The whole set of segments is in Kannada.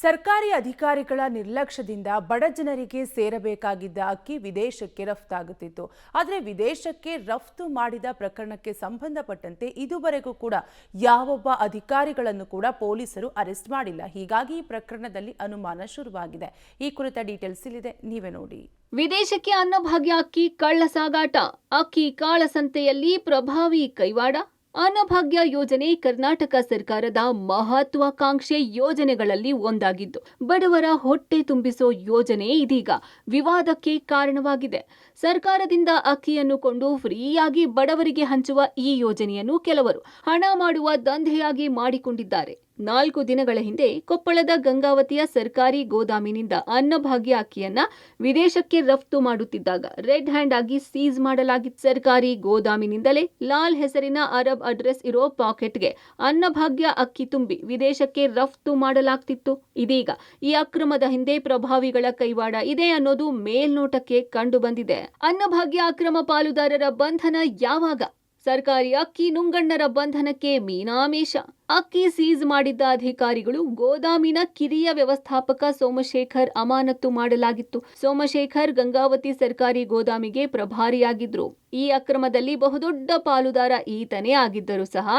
ಸರ್ಕಾರಿ ಅಧಿಕಾರಿಗಳ ನಿರ್ಲಕ್ಷ್ಯದಿಂದ ಬಡ ಜನರಿಗೆ ಸೇರಬೇಕಾಗಿದ್ದ ಅಕ್ಕಿ ವಿದೇಶಕ್ಕೆ ರಫ್ತಾಗುತ್ತಿತ್ತು. ಆದರೆ ವಿದೇಶಕ್ಕೆ ರಫ್ತು ಮಾಡಿದ ಪ್ರಕರಣಕ್ಕೆ ಸಂಬಂಧಪಟ್ಟಂತೆ ಇದುವರೆಗೂ ಕೂಡ ಯಾವೊಬ್ಬ ಅಧಿಕಾರಿಗಳನ್ನು ಕೂಡ ಪೊಲೀಸರು ಅರೆಸ್ಟ್ ಮಾಡಿಲ್ಲ. ಹೀಗಾಗಿ ಈ ಪ್ರಕರಣದಲ್ಲಿ ಅನುಮಾನ ಶುರುವಾಗಿದೆ. ಈ ಕುರಿತ ಡೀಟೇಲ್ಸ್ ಇಲ್ಲಿದೆ, ನೀವೇ ನೋಡಿ. ವಿದೇಶಕ್ಕೆ ಅನ್ನಭಾಗ್ಯ ಅಕ್ಕಿ ಕಳ್ಳ ಸಾಗಾಟ, ಅಕ್ಕಿ ಕಾಳಸಂತೆಯಲ್ಲಿ ಪ್ರಭಾವಿ ಕೈವಾಡ. ಅನ್ನಭಾಗ್ಯ ಯೋಜನೆ ಕರ್ನಾಟಕ ಸರ್ಕಾರದ ಮಹತ್ವಾಕಾಂಕ್ಷೆ ಯೋಜನೆಗಳಲ್ಲಿ ಒಂದಾಗಿದ್ದು, ಬಡವರ ಹೊಟ್ಟೆ ತುಂಬಿಸೋ ಯೋಜನೆ ಇದೀಗ ವಿವಾದಕ್ಕೆ ಕಾರಣವಾಗಿದೆ. ಸರ್ಕಾರದಿಂದ ಅಕ್ಕಿಯನ್ನು ಕೊಂಡು ಫ್ರೀಯಾಗಿ ಬಡವರಿಗೆ ಹಂಚುವ ಈ ಯೋಜನೆಯನ್ನು ಕೆಲವರು ಹಣ ಮಾಡುವ ದಂಧೆಯಾಗಿ ಮಾಡಿಕೊಂಡಿದ್ದಾರೆ. 4 ದಿನಗಳ ಹಿಂದೆ ಕೊಪ್ಪಳದ ಗಂಗಾವತಿಯ ಸರ್ಕಾರಿ ಗೋದಾಮಿನಿಂದ ಅನ್ನಭಾಗ್ಯ ಅಕ್ಕಿಯನ್ನ ವಿದೇಶಕ್ಕೆ ರಫ್ತು ಮಾಡುತ್ತಿದ್ದಾಗ ರೆಡ್ ಹ್ಯಾಂಡ್ ಆಗಿ ಸೀಸ್ ಮಾಡಲಾಗಿತ್ತು. ಸರ್ಕಾರಿ ಗೋದಾಮಿನಿಂದಲೇ ಲಾಲ್ ಹೆಸರಿನ ಅರಬ್ ಅಡ್ರೆಸ್ ಇರೋ ಪಾಕೆಟ್ಗೆ ಅನ್ನಭಾಗ್ಯ ಅಕ್ಕಿ ತುಂಬಿ ವಿದೇಶಕ್ಕೆ ರಫ್ತು ಮಾಡಲಾಗ್ತಿತ್ತು. ಇದೀಗ ಈ ಅಕ್ರಮದ ಹಿಂದೆ ಪ್ರಭಾವಿಗಳ ಕೈವಾಡ ಇದೆ ಅನ್ನೋದು ಮೇಲ್ನೋಟಕ್ಕೆ ಕಂಡು ಬಂದಿದೆ. ಅನ್ನಭಾಗ್ಯ ಅಕ್ರಮ ಪಾಲುದಾರರ ಬಂಧನ ಯಾವಾಗ? ಸರ್ಕಾರಿ ಅಕ್ಕಿ ನುಂಗಣ್ಣರ ಬಂಧನಕ್ಕೆ ಮೀನಾಮೇಷ. ಅಕ್ಕಿ ಸೀಸ್ ಮಾಡಿದ್ದ ಅಧಿಕಾರಿಗಳು ಗೋದಾಮಿನ ಕಿರಿಯ ವ್ಯವಸ್ಥಾಪಕ ಸೋಮಶೇಖರ್ ಅಮಾನತು ಮಾಡಲಾಗಿತ್ತು. ಸೋಮಶೇಖರ್ ಗಂಗಾವತಿ ಸರ್ಕಾರಿ ಗೋದಾಮಿಗೆ ಪ್ರಭಾರಿಯಾಗಿದ್ರು. ಈ ಅಕ್ರಮದಲ್ಲಿ ಬಹುದೊಡ್ಡ ಪಾಲುದಾರ ಈತನೇ ಆಗಿದ್ದರೂ ಸಹ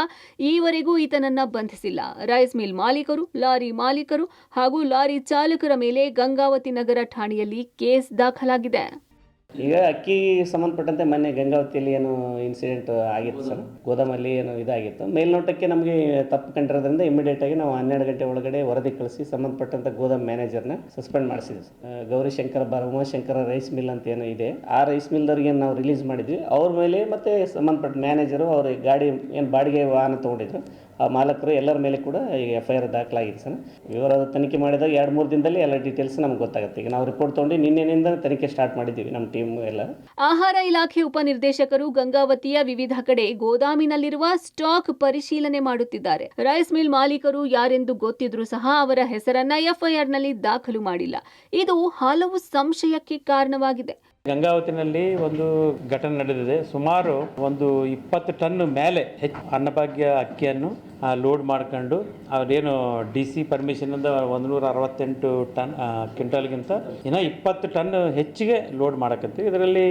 ಈವರೆಗೂ ಈತನನ್ನ ಬಂಧಿಸಿಲ್ಲ. ರೈಸ್ ಮಿಲ್ ಮಾಲೀಕರು, ಲಾರಿ ಮಾಲೀಕರು ಹಾಗೂ ಲಾರಿ ಚಾಲಕರ ಮೇಲೆ ಗಂಗಾವತಿ ನಗರ ಠಾಣೆಯಲ್ಲಿ ಕೇಸ್ ದಾಖಲಾಗಿದೆ. ಈಗ ಅಕ್ಕಿ ಸಂಬಂಧಪಟ್ಟಂತೆ ಮೊನ್ನೆ ಗಂಗಾವತಿಯಲ್ಲಿ ಏನು ಇನ್ಸಿಡೆಂಟ್ ಆಗಿತ್ತು ಸರ್, ಗೋದಾಮಲ್ಲಿ ಏನು ಇದಾಗಿತ್ತು. ಮೇಲ್ನೋಟಕ್ಕೆ ನಮಗೆ ತಪ್ಪು ಕಂಡಿರೋದ್ರಿಂದ ಇಮಿಡಿಯೇಟಾಗಿ ನಾವು 12 ಗಂಟೆ ಒಳಗಡೆ ವರದಿ ಕಳಿಸಿ ಸಂಬಂಧಪಟ್ಟಂಥ ಗೋದಾಮ್ ಮ್ಯಾನೇಜರ್ನ ಸಸ್ಪೆಂಡ್ ಮಾಡಿಸಿದ್ವಿ. ಗೌರಿಶಂಕರ ಉಮಾಶಂಕರ ರೈಸ್ ಮಿಲ್ ಅಂತ ಏನೋ ಇದೆ, ಆ ರೈಸ್ ಮಿಲ್ದವ್ರಿಗೆ ನಾವು ರಿಲೀಸ್ ಮಾಡಿದ್ವಿ. ಅವ್ರ ಮೇಲೆ ಮತ್ತು ಸಂಬಂಧಪಟ್ಟ ಮ್ಯಾನೇಜರು ಅವ್ರ ಗಾಡಿ ಏನು ಬಾಡಿಗೆ ವಾಹನ ತೊಗೊಂಡಿದ್ರು ಆ ಮಾಲಕರು ಎಲ್ಲರ ಮೇಲೆ ಕೂಡ ಈಗ FIR ದಾಖಲಾಗಿದೆ ಸರ್. ವಿವರದ ತನಿಖೆ ಮಾಡಿದಾಗ 2-3 ದಿನದಲ್ಲಿ ಎಲ್ಲ ಡೀಟೇಲ್ಸ್ ನಮ್ಗೆ ಗೊತ್ತಾಗುತ್ತೆ. ಈಗ ನಾವು ರಿಪೋರ್ಟ್ ತೊಗೊಂಡು ನಿನ್ನೆನಿಂದ ತನಿಖೆ ಸ್ಟಾರ್ಟ್ ಮಾಡಿದ್ದೀವಿ ನಮ್ಮ ಟೀಮ್ ಎಲ್ಲ. ಆಹಾರ ಇಲಾಖೆ ಉಪನಿರ್ದೇಶಕರು ಗಂಗಾವತಿಯ ವಿವಿಧ ಕಡೆ ಗೋದಾಮಿನಲ್ಲಿರುವ ಸ್ಟಾಕ್ ಪರಿಶೀಲನೆ ಮಾಡುತ್ತಿದ್ದಾರೆ. ರೈಸ್ ಮಿಲ್ ಮಾಲೀಕರು ಯಾರೆಂದು ಗೊತ್ತಿದ್ರೂ ಸಹ ಅವರ ಹೆಸರನ್ನ FIRನಲ್ಲಿ ದಾಖಲು ಮಾಡಿಲ್ಲ. ಇದು ಹಲವು ಸಂಶಯಕ್ಕೆ ಕಾರಣವಾಗಿದೆ. ಗಂಗಾವತಿನಲ್ಲಿ ಒಂದು ಘಟನೆ ನಡೆದಿದೆ. ಸುಮಾರು ಒಂದು 20 ಟನ್ ಮೇಲೆ ಹೆಚ್ಚು ಅನ್ನಭಾಗ್ಯ ಅಕ್ಕಿಯನ್ನು ಲೋಡ್ ಮಾಡ್ಕೊಂಡು ಅದೇನು DC ಪರ್ಮಿಷನಿಂದ 168 ಟನ್ ಕ್ವಿಂಟಲ್ಗಿಂತ ಇನ್ನೂ 20 ಟನ್ ಹೆಚ್ಚಿಗೆ ಲೋಡ್ ಮಾಡಕತ್ತೀವಿ. ಇದರಲ್ಲಿ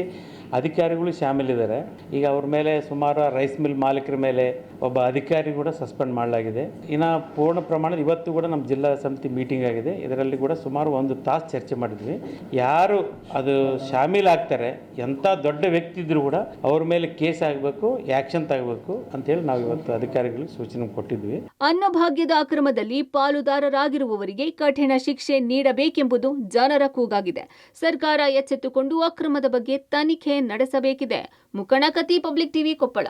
ಅಧಿಕಾರಿಗಳು ಶಾಮೀಲಿದ್ದಾರೆ. ಈಗ ಅವ್ರ ಮೇಲೆ ಸುಮಾರು ರೈಸ್ ಮಿಲ್ ಮಾಲೀಕರ ಮೇಲೆ ಒಬ್ಬ ಅಧಿಕಾರಿ ಕೂಡ ಸಸ್ಪೆಂಡ್ ಮಾಡಲಾಗಿದೆ. ಇನ್ನು ಪೂರ್ಣ ಪ್ರಮಾಣದ ಇವತ್ತು ಕೂಡ ನಮ್ಮ ಜಿಲ್ಲಾ ಸಮಿತಿ ಮೀಟಿಂಗ್ ಆಗಿದೆ. ಇದರಲ್ಲಿ ಕೂಡ ಸುಮಾರು 1 ತಾಸು ಚರ್ಚೆ ಮಾಡಿದ್ವಿ. ಯಾರು ಅದು ಶಾಮೀಲಾಗ್ತಾರೆ, ಎಂಥ ದೊಡ್ಡ ವ್ಯಕ್ತಿ ಇದ್ರೂ ಕೂಡ ಅವ್ರ ಮೇಲೆ ಕೇಸ್ ಆಗಬೇಕು, ಆ್ಯಕ್ಷನ್ ತಗಬೇಕು ಅಂತೇಳಿ ನಾವು ಇವತ್ತು ಅಧಿಕಾರಿಗಳಿಗೆ ಸೂಚನೆ ಕೊಟ್ಟಿದ್ವಿ. ಅನ್ನಭಾಗ್ಯದ ಅಕ್ರಮದಲ್ಲಿ ಪಾಲುದಾರರಾಗಿರುವವರಿಗೆ ಕಠಿಣ ಶಿಕ್ಷೆ ನೀಡಬೇಕೆಂಬುದು ಜನರ ಕೂಗಾಗಿದೆ. ಸರ್ಕಾರ ಎಚ್ಚೆತ್ತುಕೊಂಡು ಅಕ್ರಮದ ಬಗ್ಗೆ ತನಿಖೆ ನಡೆಸಬೇಕಿದೆ. ಮುಖಣಕತಿ ಪಬ್ಲಿಕ್ ಟಿವಿ ಕೊಪ್ಪಳ.